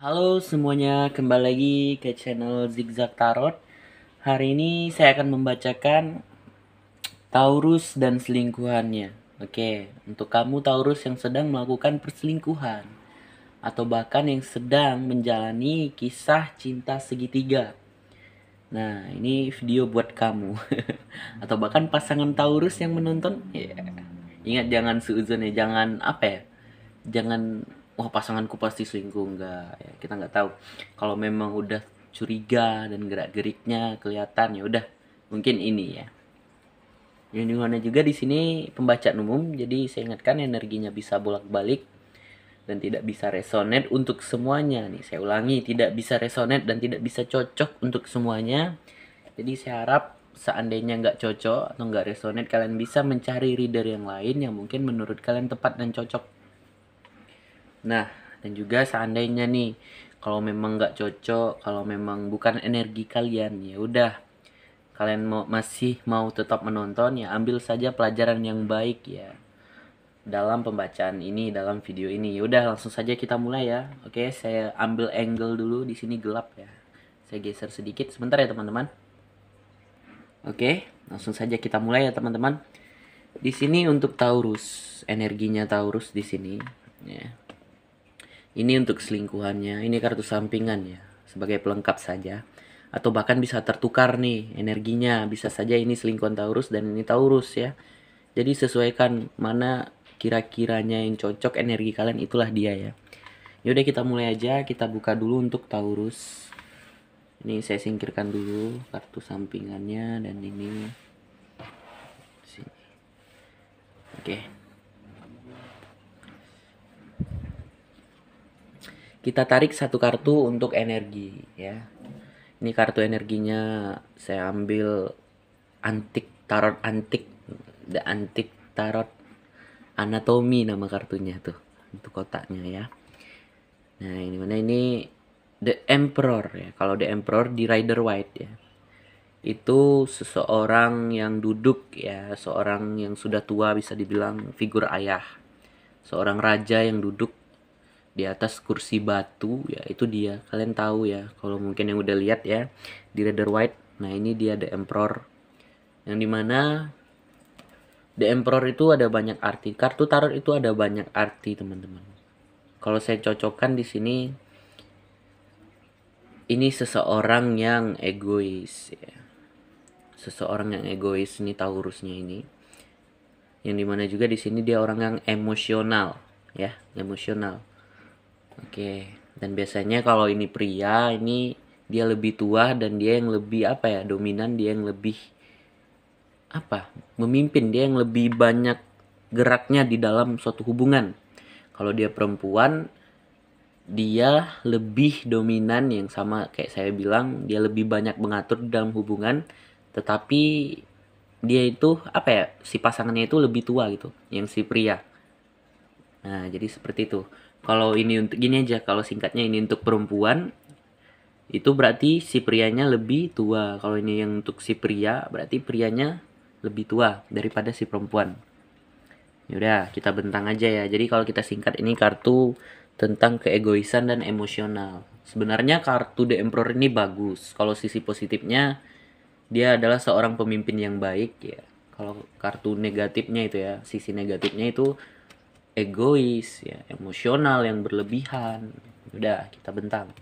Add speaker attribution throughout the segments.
Speaker 1: Halo semuanya, kembali lagi ke channel Zigzag Tarot. Hari ini saya akan membacakan Taurus dan selingkuhannya. Oke, untuk kamu Taurus yang sedang melakukan perselingkuhan atau bahkan yang sedang menjalani kisah cinta segitiga. Nah, ini video buat kamu. Atau bahkan pasangan Taurus yang menonton. Ya. Ingat jangan seuzon ya, jangan apa ya? Jangan wah pasanganku pasti selingkuh, enggak ya, kita nggak tahu. Kalau memang udah curiga dan gerak-geriknya kelihatan, ya udah mungkin ini ya. Yang dimana juga di sini pembacaan umum, jadi saya ingatkan energinya bisa bolak-balik dan tidak bisa resonate untuk semuanya. Nih saya ulangi, tidak bisa resonate dan tidak bisa cocok untuk semuanya. Jadi saya harap seandainya nggak cocok atau nggak resonate, kalian bisa mencari reader yang lain yang mungkin menurut kalian tepat dan cocok. Nah, dan juga seandainya nih, kalau memang nggak cocok, kalau memang bukan energi kalian, ya udah, kalian masih mau tetap menonton, ya ambil saja pelajaran yang baik ya dalam pembacaan ini, dalam video ini. Ya udah, langsung saja kita mulai ya. Oke, saya ambil angle dulu, di sini gelap ya. Saya geser sedikit sebentar ya teman-teman. Oke, langsung saja kita mulai ya teman-teman. Di sini untuk Taurus, energinya Taurus di sini ya. Ini untuk selingkuhannya, ini kartu sampingan ya, sebagai pelengkap saja. Atau bahkan bisa tertukar nih energinya, bisa saja ini selingkuhan Taurus dan ini Taurus ya. Jadi sesuaikan mana kira-kiranya yang cocok energi kalian, itulah dia ya. Yaudah kita mulai aja, kita buka dulu untuk Taurus. Ini saya singkirkan dulu kartu sampingannya dan ini. Sini. Oke. Kita tarik satu kartu untuk energi ya. Ini kartu energinya saya ambil antik tarot antik, the antik tarot anatomi nama kartunya tuh untuk kotaknya ya. Nah ini mana ini the emperor ya. Kalau the emperor di Rider White ya, itu seseorang yang duduk ya, seorang yang sudah tua, bisa dibilang figur ayah, seorang raja yang duduk di atas kursi batu ya. Itu dia, kalian tahu ya kalau mungkin yang udah lihat ya di Rider White. Nah ini dia the emperor, yang dimana the emperor itu ada banyak arti. Kartu tarot itu ada banyak arti teman-teman. Kalau saya cocokkan di sini, ini seseorang yang egois ya. Seseorang yang egois ini Taurusnya ini, yang dimana juga di sini dia orang yang emosional ya, emosional. Oke, dan biasanya kalau ini pria, ini dia lebih tua dan dia yang lebih apa ya, dominan, dia yang lebih apa, memimpin, dia yang lebih banyak geraknya di dalam suatu hubungan. Kalau dia perempuan, dia lebih dominan, yang sama kayak saya bilang, dia lebih banyak mengatur di dalam hubungan, tetapi dia itu apa ya, si pasangannya itu lebih tua gitu, yang si pria. Nah, jadi seperti itu. Kalau ini untuk gini aja, kalau singkatnya ini untuk perempuan, itu berarti si prianya lebih tua. Kalau ini yang untuk si pria, berarti prianya lebih tua daripada si perempuan. Yaudah, kita bentang aja ya. Jadi kalau kita singkat, ini kartu tentang keegoisan dan emosional. Sebenarnya kartu The Emperor ini bagus. Kalau sisi positifnya, dia adalah seorang pemimpin yang baik ya. Kalau kartu negatifnya itu ya, sisi negatifnya itu egois ya, emosional yang berlebihan. Udah, kita bentang.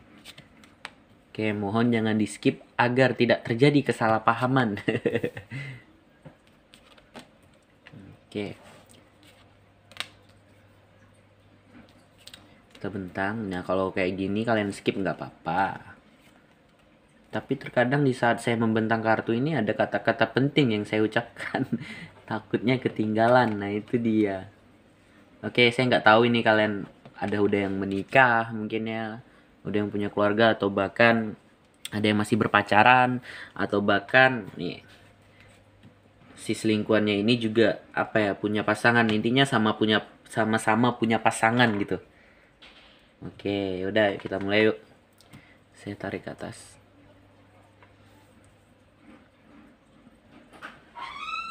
Speaker 1: Oke, mohon jangan di skip agar tidak terjadi kesalahpahaman. Oke, kita bentang. Nah, kalau kayak gini kalian skip nggak apa-apa. Tapi terkadang di saat saya membentang kartu ini ada kata-kata penting yang saya ucapkan. Takutnya ketinggalan. Nah, itu dia. Oke, saya nggak tahu ini kalian ada udah yang menikah mungkin ya, udah yang punya keluarga, atau bahkan ada yang masih berpacaran, atau bahkan nih si selingkuhannya ini juga apa ya, punya pasangan. Intinya sama-sama punya pasangan gitu. Oke, udah kita mulai yuk. Saya tarik ke atas.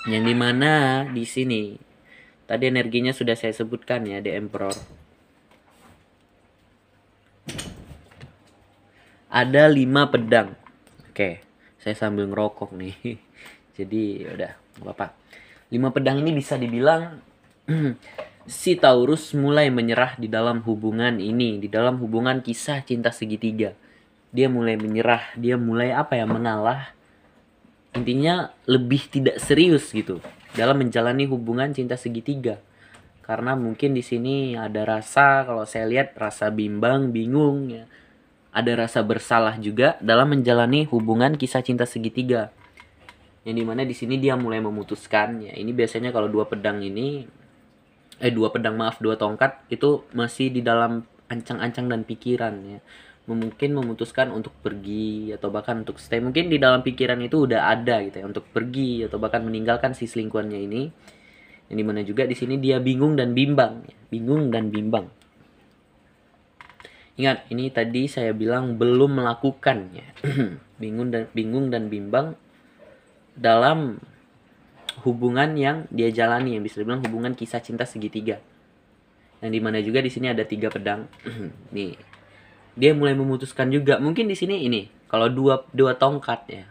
Speaker 1: Yang dimana di sini tadi energinya sudah saya sebutkan ya, The Emperor. ada 5 pedang. Oke, saya sambil ngerokok nih. Jadi udah, nggak apa-apa. 5 pedang ini bisa dibilang si Taurus mulai menyerah di dalam hubungan ini, di dalam hubungan kisah cinta segitiga. Dia mulai menyerah, dia mulai mengalah. Intinya lebih tidak serius gitu dalam menjalani hubungan cinta segitiga. Karena mungkin di sini ada rasa, kalau saya lihat rasa bimbang, bingung ya. Ada rasa bersalah juga dalam menjalani hubungan kisah cinta segitiga. Yang dimana di sini dia mulai memutuskan ya. Ini biasanya kalau dua tongkat itu masih di dalam ancang-ancang dan pikiran ya. Mungkin memutuskan untuk pergi atau bahkan untuk stay. Mungkin di dalam pikiran itu udah ada gitu ya, untuk pergi atau bahkan meninggalkan si selingkuhannya ini. Yang dimana juga di sini dia bingung dan bimbang ya. Bingung dan bimbang. Ingat, ini tadi saya bilang belum melakukannya. bingung dan bimbang dalam hubungan yang dia jalani, yang bisa dibilang hubungan kisah cinta segitiga. Yang dimana juga di sini ada 3 pedang. Nih, dia mulai memutuskan juga. Mungkin di sini ini, kalau dua tongkat ya,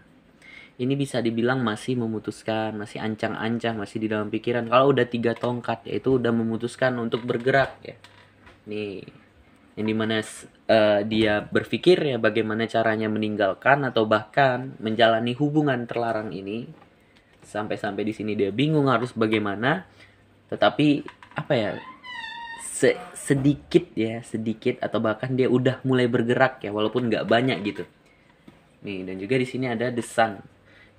Speaker 1: ini bisa dibilang masih memutuskan, masih ancang-ancang, masih di dalam pikiran. Kalau udah 3 tongkat, ya itu udah memutuskan untuk bergerak ya. Nih, yang dimana dia berpikir ya bagaimana caranya meninggalkan atau bahkan menjalani hubungan terlarang ini. Sampai di sini dia bingung harus bagaimana. Tetapi sedikit atau bahkan dia udah mulai bergerak ya, walaupun nggak banyak gitu. Nih, dan juga di sini ada The Sun.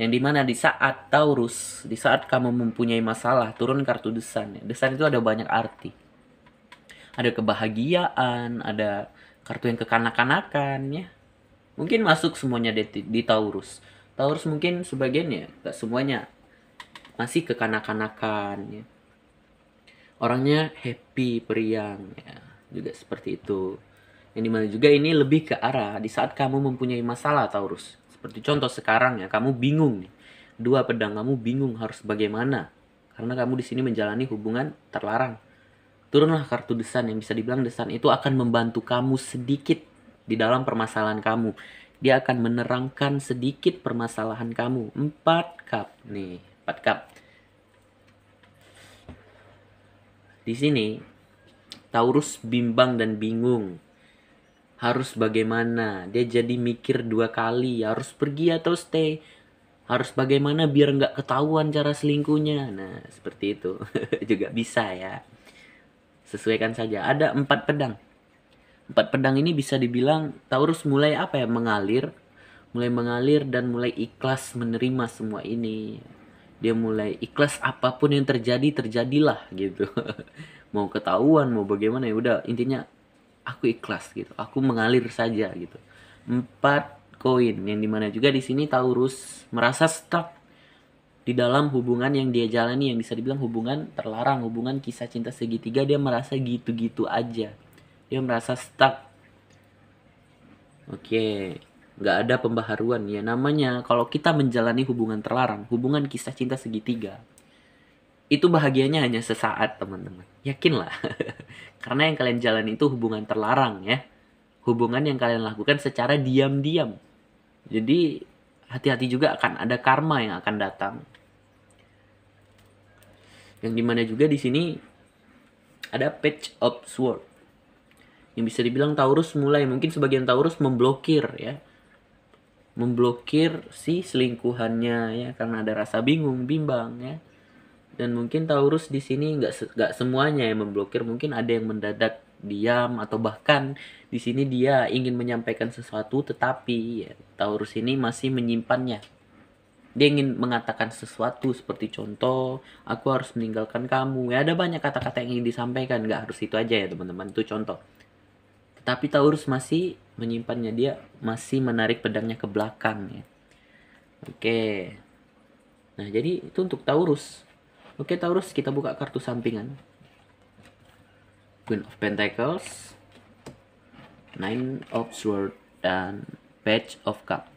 Speaker 1: Yang dimana di saat Taurus, di saat kamu mempunyai masalah, turun kartu The Sun ya. The Sun itu ada banyak arti. Ada kebahagiaan, ada kartu yang kekanak-kanakan ya. Mungkin masuk semuanya di Taurus. Taurus mungkin sebagian ya, gak semuanya. Masih kekanak-kanakan ya. Orangnya happy, periang ya. Juga seperti itu. Yang dimana juga ini lebih ke arah di saat kamu mempunyai masalah Taurus. Seperti contoh sekarang ya, kamu bingung nih. 2 pedang, kamu bingung harus bagaimana. Karena kamu di sini menjalani hubungan terlarang. Turunlah kartu The Sun, yang bisa dibilang The Sun itu akan membantu kamu sedikit di dalam permasalahan kamu. Dia akan menerangkan sedikit permasalahan kamu. 4 cup nih, 4 cup. Di sini Taurus bimbang dan bingung. Harus bagaimana? Dia jadi mikir 2 kali, harus pergi atau stay. Harus bagaimana biar nggak ketahuan cara selingkuhnya. Nah, seperti itu. Juga bisa ya. Sesuaikan saja. Ada 4 pedang. 4 pedang ini bisa dibilang Taurus mulai mengalir. Mulai mengalir dan mulai ikhlas menerima semua ini. Dia mulai ikhlas, apapun yang terjadilah gitu. Mau ketahuan, mau bagaimana, ya udah, intinya aku ikhlas gitu. Aku mengalir saja gitu. 4 koin, yang dimana juga di sini Taurus merasa stuck di dalam hubungan yang dia jalani, yang bisa dibilang hubungan terlarang, hubungan kisah cinta segitiga. Dia merasa gitu-gitu aja. Dia merasa stuck. Oke, nggak ada pembaharuan ya. Namanya kalau kita menjalani hubungan terlarang, hubungan kisah cinta segitiga, itu bahagianya hanya sesaat, teman-teman. Yakinlah. Karena yang kalian jalani itu hubungan terlarang ya. Hubungan yang kalian lakukan secara diam-diam. Jadi hati-hati juga, akan ada karma yang akan datang. Yang dimana juga di sini ada Page of Swords. Yang bisa dibilang Taurus mulai, mungkin sebagian Taurus memblokir ya. Memblokir si selingkuhannya ya, karena ada rasa bingung, bimbang ya. Dan mungkin Taurus di sini nggak semuanya yang memblokir, mungkin ada yang mendadak diam atau bahkan di sini dia ingin menyampaikan sesuatu tetapi ya, Taurus ini masih menyimpannya. Dia ingin mengatakan sesuatu seperti contoh, aku harus meninggalkan kamu. Ya ada banyak kata-kata yang ingin disampaikan, nggak harus itu aja ya teman-teman, itu contoh. Tetapi Taurus masih menyimpannya, dia masih menarik pedangnya ke belakang ya. Oke. Nah, jadi itu untuk Taurus. Oke, Taurus, kita buka kartu sampingan. Queen of Pentacles, Nine of Swords, dan Page of Cups.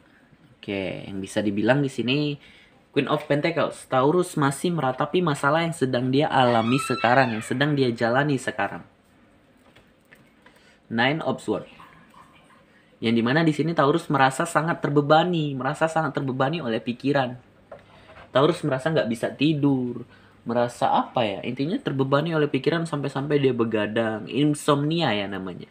Speaker 1: Oke, yang bisa dibilang di sini Queen of Pentacles, Taurus masih meratapi masalah yang sedang dia alami sekarang, yang sedang dia jalani sekarang. Nine of Swords. Yang dimana di sini Taurus merasa sangat terbebani oleh pikiran. Taurus merasa nggak bisa tidur, merasa apa ya? Intinya terbebani oleh pikiran sampai-sampai dia begadang, insomnia ya namanya.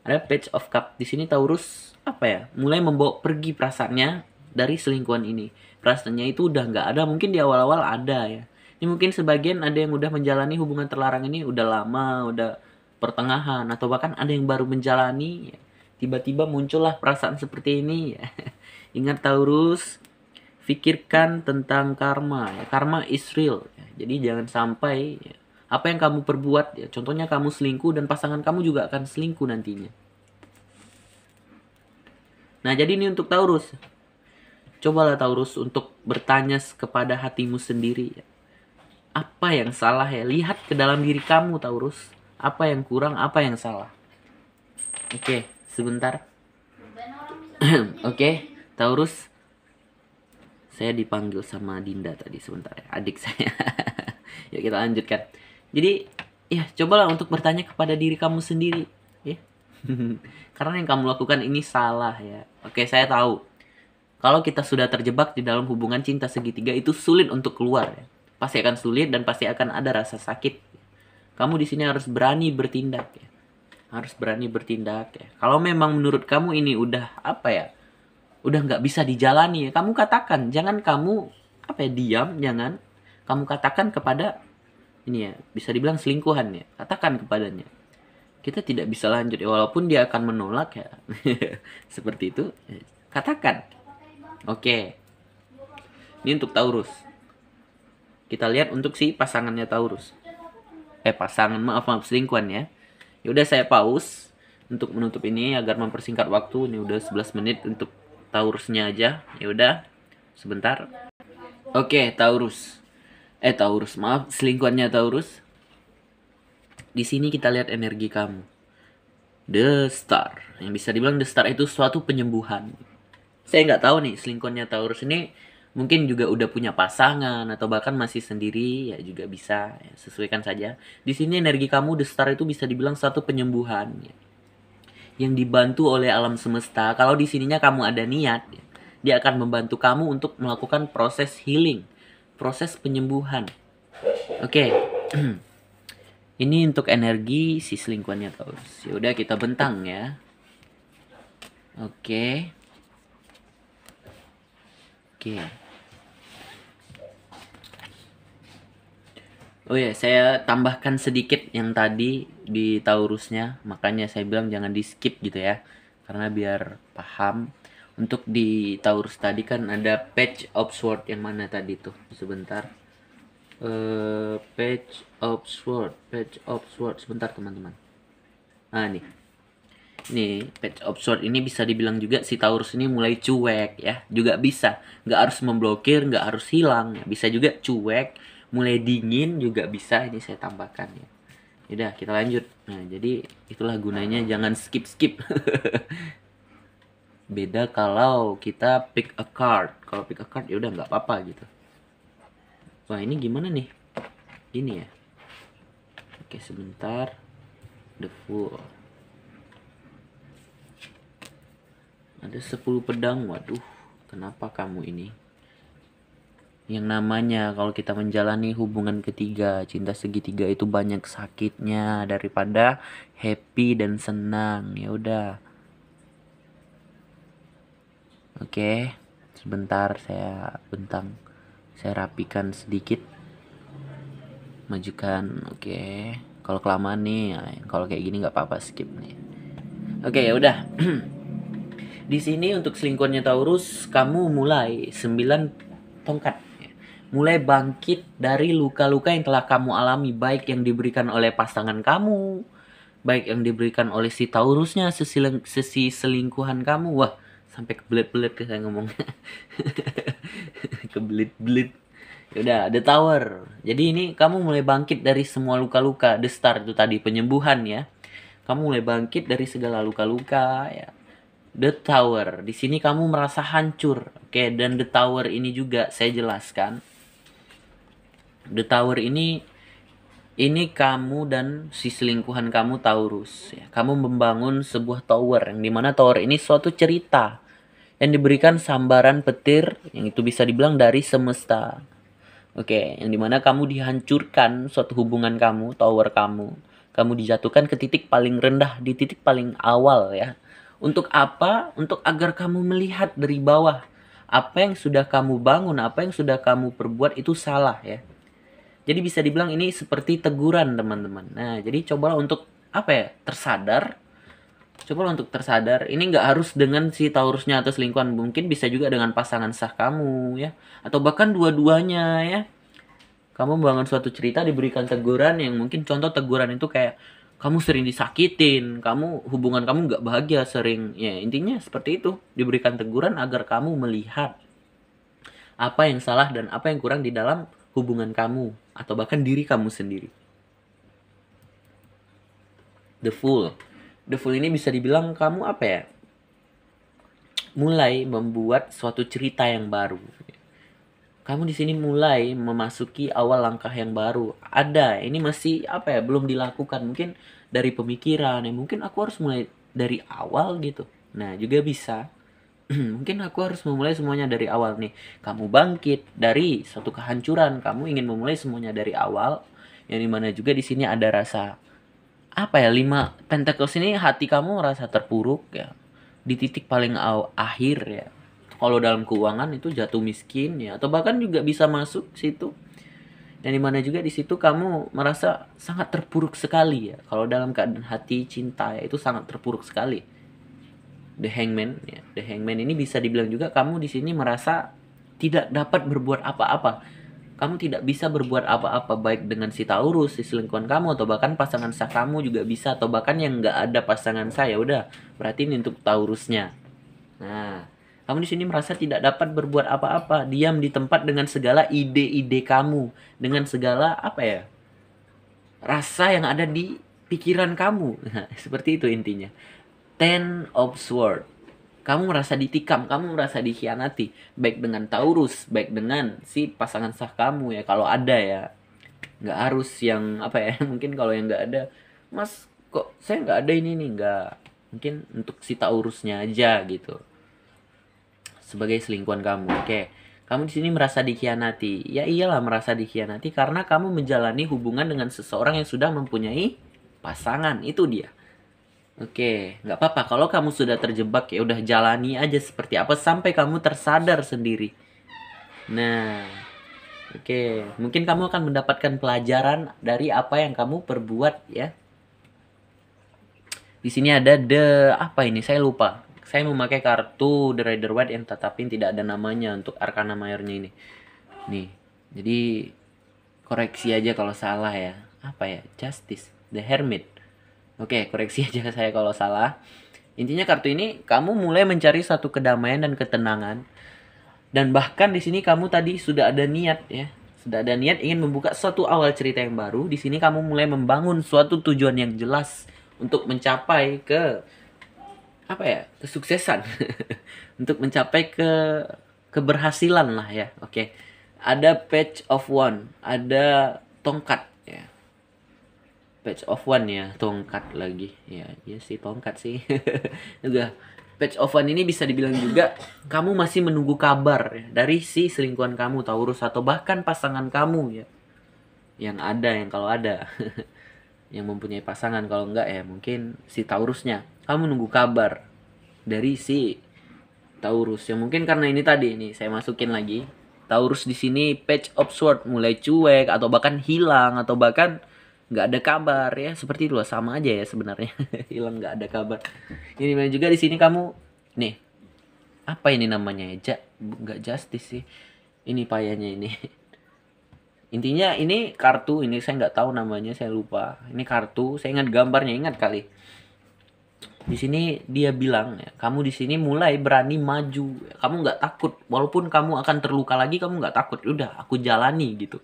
Speaker 1: Ada Page of Cup di sini Taurus apa ya? Mulai membawa pergi perasaannya dari selingkuhan ini. Perasaannya itu udah nggak ada, mungkin di awal-awal ada ya. Ini mungkin sebagian ada yang udah menjalani hubungan terlarang ini udah lama, udah pertengahan, atau bahkan ada yang baru menjalani. Ya. Tiba-tiba muncullah perasaan seperti ini. Ya. Ingat Taurus, pikirkan tentang karma. Ya. Karma is real. Ya. Jadi jangan sampai ya, apa yang kamu perbuat, ya, contohnya kamu selingkuh dan pasangan kamu juga akan selingkuh nantinya. Nah jadi ini untuk Taurus. Cobalah Taurus untuk bertanya kepada hatimu sendiri. Ya. Apa yang salah ya? Lihat ke dalam diri kamu Taurus. Apa yang kurang, apa yang salah. Oke, sebentar. Oke, Taurus. Saya dipanggil sama Dinda tadi sebentar ya, adik saya. Yuk kita lanjutkan. Jadi, ya cobalah untuk bertanya kepada diri kamu sendiri, ya. Karena yang kamu lakukan ini salah ya. Oke, saya tahu. Kalau kita sudah terjebak di dalam hubungan cinta segitiga itu sulit untuk keluar ya. Pasti akan sulit dan pasti akan ada rasa sakit. Kamu di sini harus berani bertindak ya. Harus berani bertindak ya. Kalau memang menurut kamu ini udah apa ya? Udah nggak bisa dijalani ya, kamu katakan. Jangan kamu apa ya, diam, jangan. Kamu katakan kepada ini ya, bisa dibilang selingkuhan ya. Katakan kepadanya. Kita tidak bisa lanjut ya, walaupun dia akan menolak ya. Seperti itu. Katakan. Oke. Ini untuk Taurus. Kita lihat untuk si pasangannya Taurus. Maaf selingkuhan ya. Ya udah saya pause untuk menutup ini agar mempersingkat waktu. Ini udah 11 menit untuk Taurusnya aja. Ya udah, sebentar. Oke, Taurus. Maaf, selingkuhannya Taurus. Di sini kita lihat energi kamu. The Star. Yang bisa dibilang The Star itu suatu penyembuhan. Saya nggak tahu nih selingkuhannya Taurus ini mungkin juga udah punya pasangan atau bahkan masih sendiri, ya juga bisa, ya, sesuaikan saja. Di sini energi kamu The Star itu bisa dibilang satu penyembuhan ya, yang dibantu oleh alam semesta. Kalau di sininya kamu ada niat ya, dia akan membantu kamu untuk melakukan proses healing, proses penyembuhan. Oke. Ini untuk energi si selingkuhannya Taurus. Ya udah kita bentang ya. Oke. Oh ya, saya tambahkan sedikit yang tadi di Taurusnya, makanya saya bilang jangan di skip gitu ya, karena biar paham. Untuk di Taurus tadi kan ada Page of Sword, yang mana tadi tuh? Sebentar. Page of Sword, sebentar teman-teman. Nah nih Page of Sword ini bisa dibilang juga si Taurus ini mulai cuek ya, juga bisa. Nggak harus memblokir, nggak harus hilang, bisa juga cuek, mulai dingin juga bisa. Ini saya tambahkan ya. Yaudah kita lanjut. Nah jadi itulah gunanya jangan skip. Beda kalau kita pick a card. Kalau pick a card ya udah nggak apa-apa gitu. Wah ini gimana nih? Ini ya. Oke sebentar. The Fool. Ada 10 pedang. Waduh, kenapa kamu ini? Yang namanya kalau kita menjalani hubungan ketiga, cinta segitiga itu banyak sakitnya daripada happy dan senang. Ya udah. Oke, sebentar saya bentang. Saya rapikan sedikit. Majukan. Oke. Kalau kelamaan nih, kalau kayak gini nggak apa-apa, skip nih. Oke, ya udah. Di sini untuk selingkuhannya Taurus, kamu mulai 9 tongkat. Mulai bangkit dari luka-luka yang telah kamu alami, baik yang diberikan oleh pasangan kamu, baik yang diberikan oleh si Taurusnya, sesi selingkuhan kamu. Wah, sampai kebelet-belet ke saya ngomongnya. Kebelet-belet. Yaudah, The Tower. Jadi ini kamu mulai bangkit dari semua luka-luka. The Star itu tadi penyembuhan ya. Kamu mulai bangkit dari segala luka-luka ya. The Tower. Di sini kamu merasa hancur. Oke, dan The Tower ini juga saya jelaskan. The Tower ini Ini kamu dan si selingkuhan kamu Taurus ya. Kamu membangun sebuah tower yang dimana tower ini suatu cerita yang diberikan sambaran petir yang itu bisa dibilang dari semesta. Oke, yang dimana kamu dihancurkan suatu hubungan kamu, tower kamu. Kamu dijatuhkan ke titik paling rendah, di titik paling awal ya. Untuk apa? Untuk agar kamu melihat dari bawah. Apa yang sudah kamu bangun, apa yang sudah kamu perbuat itu salah ya. Jadi bisa dibilang ini seperti teguran teman-teman. Nah, jadi cobalah untuk apa ya, tersadar. Cobalah untuk tersadar. Ini nggak harus dengan si Taurusnya atau selingkuhan. Mungkin bisa juga dengan pasangan sah kamu ya. Atau bahkan dua-duanya ya. Kamu membangun suatu cerita diberikan teguran yang mungkin contoh teguran itu kayak kamu sering disakitin, kamu hubungan kamu nggak bahagia sering. Ya intinya seperti itu. Diberikan teguran agar kamu melihat apa yang salah dan apa yang kurang di dalam hubungan kamu atau bahkan diri kamu sendiri. The Fool. The Fool ini bisa dibilang kamu apa ya? Mulai membuat suatu cerita yang baru. Kamu di sini mulai memasuki awal langkah yang baru. Ada, ini masih apa ya? Belum dilakukan. Mungkin dari pemikiran ya. Mungkin aku harus mulai dari awal gitu. Nah, juga bisa. Mungkin aku harus memulai semuanya dari awal nih. Kamu bangkit dari suatu kehancuran, kamu ingin memulai semuanya dari awal. Yang dimana juga di sini ada rasa apa ya, 5 Pentacles ini hati kamu merasa terpuruk ya. Di titik paling akhir ya. Kalau dalam keuangan itu jatuh miskin ya, atau bahkan juga bisa masuk situ. Dan dimana juga di situ kamu merasa sangat terpuruk sekali ya. Kalau dalam keadaan hati cinta ya, itu sangat terpuruk sekali. The Hangman ya. The Hangman ini bisa dibilang juga kamu di sini merasa tidak dapat berbuat apa-apa. Kamu tidak bisa berbuat apa-apa baik dengan si Taurus, si selingkuhan kamu, atau bahkan pasangan sah kamu juga bisa, atau bahkan yang nggak ada pasangan saya udah. Berarti ini untuk Taurusnya. Nah, kamu di sini merasa tidak dapat berbuat apa-apa, diam di tempat dengan segala ide-ide kamu, dengan segala apa ya, rasa yang ada di pikiran kamu. Nah, seperti itu intinya. Ten of Swords. Kamu merasa ditikam, kamu merasa dikhianati, baik dengan Taurus, baik dengan si pasangan sah kamu ya, kalau ada ya. Nggak harus yang apa ya, mungkin kalau yang nggak ada, mas kok saya nggak ada ini nih, nggak. Mungkin untuk si Taurusnya aja gitu. Sebagai selingkuhan kamu, oke. Kamu di sini merasa dikhianati. Ya iyalah merasa dikhianati karena kamu menjalani hubungan dengan seseorang yang sudah mempunyai pasangan, itu dia. Oke, nggak apa-apa. Kalau kamu sudah terjebak ya udah jalani aja seperti apa sampai kamu tersadar sendiri. Nah, oke. Mungkin kamu akan mendapatkan pelajaran dari apa yang kamu perbuat ya. Di sini ada apa ini? Saya lupa. Saya memakai kartu The Rider White yang tetapi tidak ada namanya untuk Arcana Mayornya ini. Nih. Jadi koreksi aja kalau salah ya. Apa ya? Justice, The Hermit. Oke, koreksi aja saya kalau salah. Intinya kartu ini kamu mulai mencari satu kedamaian dan ketenangan. Dan bahkan di sini kamu tadi sudah ada niat ya. Sudah ada niat ingin membuka suatu awal cerita yang baru. Di sini kamu mulai membangun suatu tujuan yang jelas untuk mencapai ke apa ya? Kesuksesan. Untuk mencapai ke keberhasilan lah ya. Oke. Ada Page of Wand, ada tongkat ya. Page of One ya, tongkat lagi. Ya, iya sih tongkat sih. Juga Page of One ini bisa dibilang juga kamu masih menunggu kabar ya, dari si selingkuhan kamu Taurus atau bahkan pasangan kamu ya. Yang ada, yang kalau ada. Yang mempunyai pasangan, kalau enggak ya mungkin si Taurusnya. Kamu nunggu kabar dari si Taurus. Ya mungkin karena ini tadi nih saya masukin lagi. Taurus di sini Page of Sword mulai cuek atau bahkan hilang atau bahkan nggak ada kabar ya, seperti itu loh, sama aja ya sebenarnya. Hilang nggak ada kabar. Ini juga di sini kamu nih, apa ini namanya ya, nggak justice sih ini payahnya ini. Intinya ini kartu, ini saya nggak tahu namanya, saya lupa. Ini kartu, saya ingat gambarnya, ingat kali. Di sini dia bilang ya, kamu di sini mulai berani maju, kamu nggak takut walaupun kamu akan terluka lagi, kamu nggak takut, udah aku jalani gitu.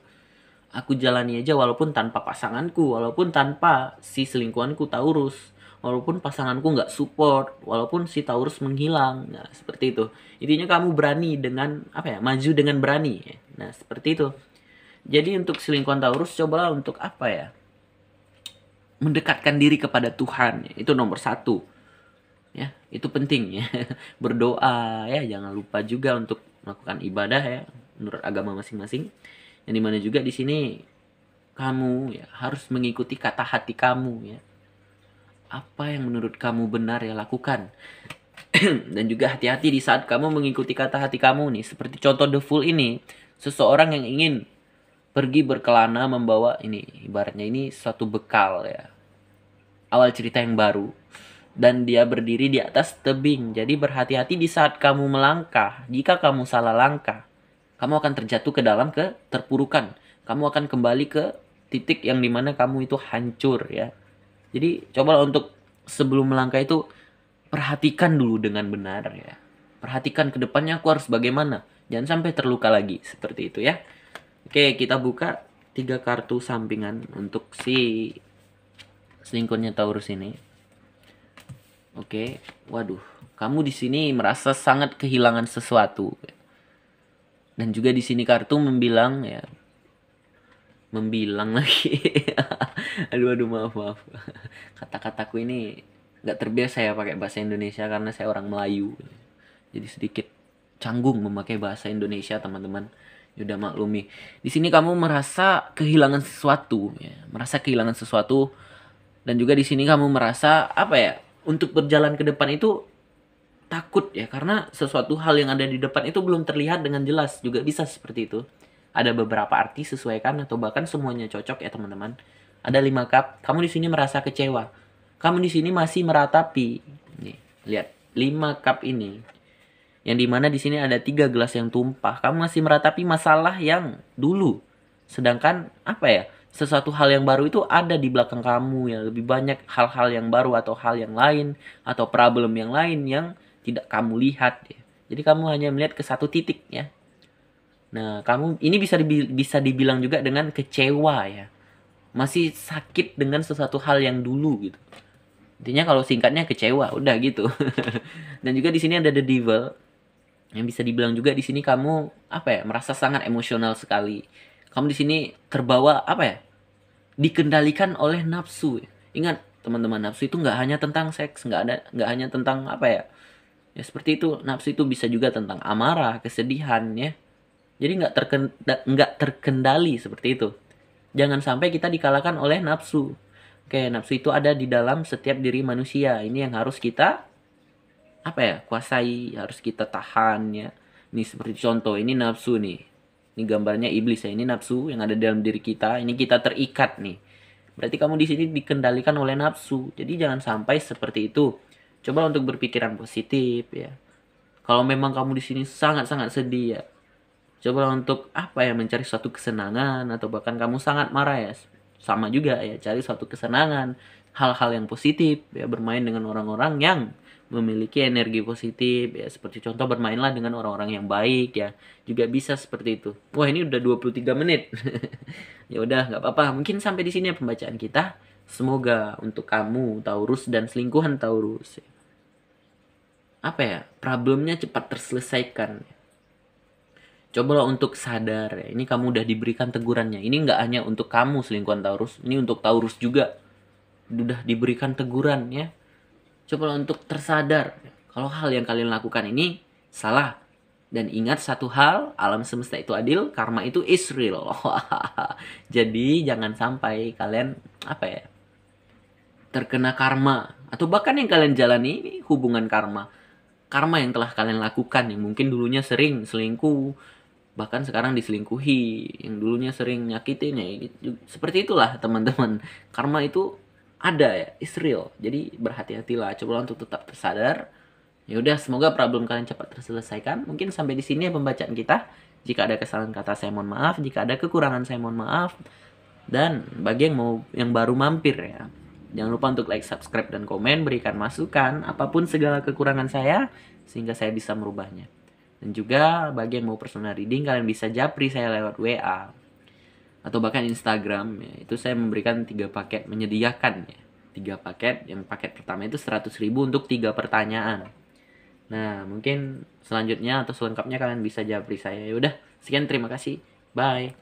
Speaker 1: Aku jalani aja walaupun tanpa pasanganku, walaupun tanpa si selingkuhanku Taurus, walaupun pasanganku nggak support, walaupun si Taurus menghilang. Nah, seperti itu. Intinya kamu berani dengan apa ya? Maju dengan berani. Nah, seperti itu. Jadi untuk selingkuhan Taurus cobalah untuk apa ya? mendekatkan diri kepada Tuhan. Itu nomor satu. Ya, itu penting ya. Berdoa ya, jangan lupa juga untuk melakukan ibadah ya menurut agama masing-masing. Yang dimana juga di sini kamu ya harus mengikuti kata hati kamu ya. Apa yang menurut kamu benar ya lakukan. Dan juga hati-hati di saat kamu mengikuti kata hati kamu nih. Seperti contoh The Fool ini. Seseorang yang ingin pergi berkelana membawa ini. Ibaratnya ini suatu bekal ya. Awal cerita yang baru. Dan dia berdiri di atas tebing. Jadi berhati-hati di saat kamu melangkah. Jika kamu salah langkah, kamu akan terjatuh ke dalam keterpurukan. Kamu akan kembali ke titik yang dimana kamu itu hancur ya. Jadi coba untuk sebelum melangkah itu perhatikan dulu dengan benar ya. Perhatikan ke depannya aku harus bagaimana. Jangan sampai terluka lagi. Seperti itu ya. Oke, kita buka 3 kartu sampingan untuk si selingkuhnya Taurus ini. Oke, waduh. Kamu di sini merasa sangat kehilangan sesuatu. Dan juga di sini kartu membilang ya. Membilang lagi. aduh maaf. Kata-kataku ini nggak terbiasa ya pakai bahasa Indonesia karena saya orang Melayu. Jadi sedikit canggung memakai bahasa Indonesia, teman-teman. Udah maklumi. Di sini kamu merasa kehilangan sesuatu ya. Merasa kehilangan sesuatu dan juga di sini kamu merasa apa ya? Untuk berjalan ke depan itu takut ya karena sesuatu hal yang ada di depan itu belum terlihat dengan jelas, juga bisa seperti itu. Ada beberapa arti sesuaikan atau bahkan semuanya cocok ya teman-teman. Ada 5 cup, kamu di sini merasa kecewa. Kamu di sini masih meratapi. Nih, lihat 5 cup ini. Yang dimana di sini ada 3 gelas yang tumpah. Kamu masih meratapi masalah yang dulu. Sedangkan apa ya? Sesuatu hal yang baru itu ada di belakang kamu ya. Lebih banyak hal-hal yang baru atau hal yang lain atau problem yang lain yang tidak kamu lihat ya. Jadi kamu hanya melihat ke satu titik ya. Nah, kamu ini bisa dibilang juga dengan kecewa ya. Masih sakit dengan sesuatu hal yang dulu gitu. Intinya kalau singkatnya kecewa, udah gitu. Dan juga di sini ada The Devil. Yang bisa dibilang juga di sini kamu apa ya? Merasa sangat emosional sekali. Kamu di sini terbawa apa ya? Dikendalikan oleh nafsu. Ingat teman-teman, nafsu itu nggak hanya tentang seks, nggak hanya tentang apa ya? Ya seperti itu, nafsu itu bisa juga tentang amarah, kesedihan ya. Jadi nggak terkendali seperti itu. Jangan sampai kita dikalahkan oleh nafsu. Oke, nafsu itu ada di dalam setiap diri manusia. Ini yang harus kita apa ya? Kuasai, harus kita tahan ya. Ini seperti contoh, ini nafsu nih. Ini gambarnya iblis ya. Ini nafsu yang ada dalam diri kita. Ini kita terikat nih. Berarti kamu di sini dikendalikan oleh nafsu. Jadi jangan sampai seperti itu. Coba untuk berpikiran positif ya. Kalau memang kamu di sini sangat-sangat sedih ya. Coba untuk apa ya, mencari suatu kesenangan atau bahkan kamu sangat marah ya. Sama juga ya, cari suatu kesenangan, hal-hal yang positif ya, bermain dengan orang-orang yang memiliki energi positif ya, seperti contoh bermainlah dengan orang-orang yang baik ya, juga bisa seperti itu. Wah, ini udah 23 menit. Ya udah, nggak apa-apa, mungkin sampai di sini ya pembacaan kita. Semoga untuk kamu Taurus dan selingkuhan Taurus ya, apa ya, problemnya cepat terselesaikan. Cobalah untuk sadar ya, ini kamu udah diberikan tegurannya. Ini nggak hanya untuk kamu selingkuhan Taurus, ini untuk Taurus juga udah diberikan teguran ya. Coba untuk tersadar kalau hal yang kalian lakukan ini salah. Dan ingat satu hal, alam semesta itu adil, karma itu is real. Jadi jangan sampai kalian apa ya, terkena karma. Atau bahkan yang kalian jalani ini hubungan karma. Karma yang telah kalian lakukan, yang mungkin dulunya sering selingkuh, bahkan sekarang diselingkuhi, yang dulunya sering nyakitin ya. Seperti itulah teman-teman. Karma itu ada ya, is real. Jadi berhati-hatilah, coba untuk tetap tersadar. Ya udah, semoga problem kalian cepat terselesaikan. Mungkin sampai di sini ya pembacaan kita. Jika ada kesalahan kata saya mohon maaf, jika ada kekurangan saya mohon maaf. Dan bagi yang baru mampir ya, jangan lupa untuk like, subscribe, dan komen, berikan masukan apapun segala kekurangan saya sehingga saya bisa merubahnya. Dan juga bagi yang mau personal reading, kalian bisa japri saya lewat WA atau bahkan Instagram ya. Itu saya memberikan 3 paket, menyediakan ya 3 paket. Yang paket pertama itu 100.000 untuk 3 pertanyaan. Nah, mungkin selanjutnya atau selengkapnya kalian bisa japri saya. Ya udah, sekian, terima kasih. Bye.